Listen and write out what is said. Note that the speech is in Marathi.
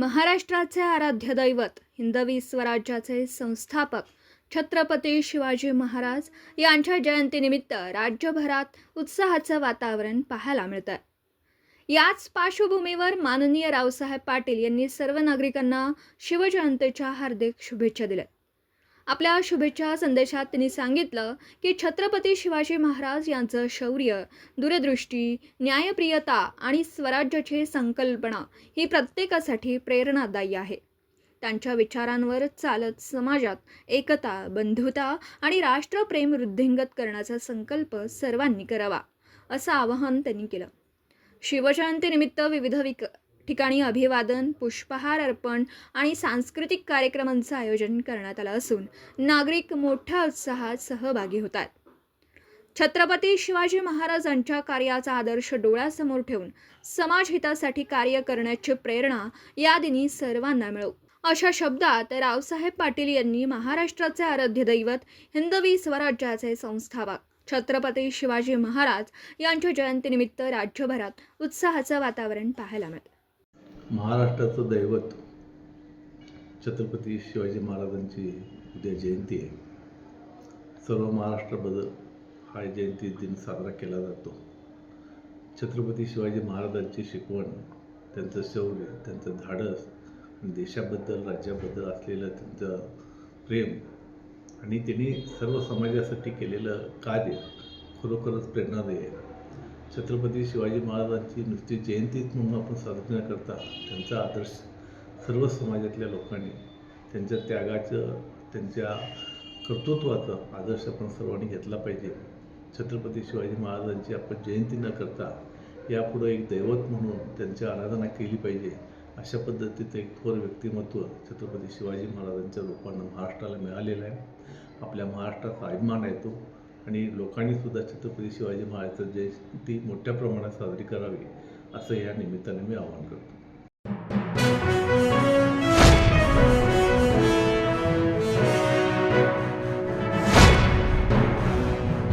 महाराष्ट्राचे आराध्य दैवत हिंदवी स्वराज्याचे संस्थापक छत्रपती शिवाजी महाराज यांच्या जयंतीनिमित्त राज्यभरात उत्साहाचं वातावरण पाहायला मिळतं. याच पार्श्वभूमीवर माननीय रावसाहेब पाटील यांनी सर्व नागरिकांना शिवजयंतीच्या हार्दिक शुभेच्छा दिल्या. आपल्या शुभेच्छा संदेशात त्यांनी सांगितलं की छत्रपती शिवाजी महाराज यांचं शौर्य, दूरदृष्टी, न्यायप्रियता आणि स्वराज्याची संकल्पना ही प्रत्येकासाठी प्रेरणादायी आहे. त्यांच्या विचारांवर चालत समाजात एकता, बंधुता आणि राष्ट्रप्रेम वृद्धिंगत करण्याचा संकल्प सर्वांनी करावा, असं आवाहन त्यांनी केलं. शिवजयंतीनिमित्त विविध ठिकाणी अभिवादन, पुष्पहार अर्पण आणि सांस्कृतिक कार्यक्रमांचं आयोजन करण्यात आलं असून नागरिक मोठ्या उत्साहात सहभागी होत आहेत. छत्रपती शिवाजी महाराजांच्या कार्याचा आदर्श डोळ्यासमोर ठेवून समाजहितासाठी कार्य करण्याची प्रेरणा या दिनी सर्वांना मिळो, अशा शब्दात रावसाहेब पाटील यांनी महाराष्ट्राचे आराध्य दैवत हिंदवी स्वराज्याचे संस्थापक छत्रपती शिवाजी महाराज यांच्या जयंतीनिमित्त राज्यभरात उत्साहाचं वातावरण पाहायला मिळतं. महाराष्ट्राचं दैवत छत्रपती शिवाजी महाराजांची उद्या जयंती आहे. सर्व महाराष्ट्राबद्दल हा जयंती दिन साजरा केला जातो. छत्रपती शिवाजी महाराजांची शिकवण, त्यांचं शौर्य, त्यांचं धाडस, देशाबद्दल, राज्याबद्दल असलेलं त्यांचं प्रेम आणि त्यांनी सर्व समाजासाठी केलेलं कार्य खरोखरच प्रेरणादायी आहे. छत्रपती शिवाजी महाराजांची नुसती जयंतीच म्हणून आपण साजरी न करता त्यांचा आदर्श सर्व समाजातल्या लोकांनी त्यांच्या त्यागाचं, त्यांच्या कर्तृत्वाचा आदर्श आपण सर्वांनी घेतला पाहिजे. छत्रपती शिवाजी महाराजांची आपण जयंती न करता यापुढे एक दैवत म्हणून त्यांची आराधना केली पाहिजे. अशा पद्धतीचं एक थोर व्यक्तिमत्व छत्रपती शिवाजी महाराजांच्या रूपानं महाराष्ट्राला मिळालेलं आहे. आपल्या महाराष्ट्राचा अभिमान आहे तो, आणि लोकांनीसुद्धा छत्रपती शिवाजी महाराजांची जयंती मोठ्या प्रमाणात साजरी करावी, असं या निमित्ताने मी आवाहन करतो.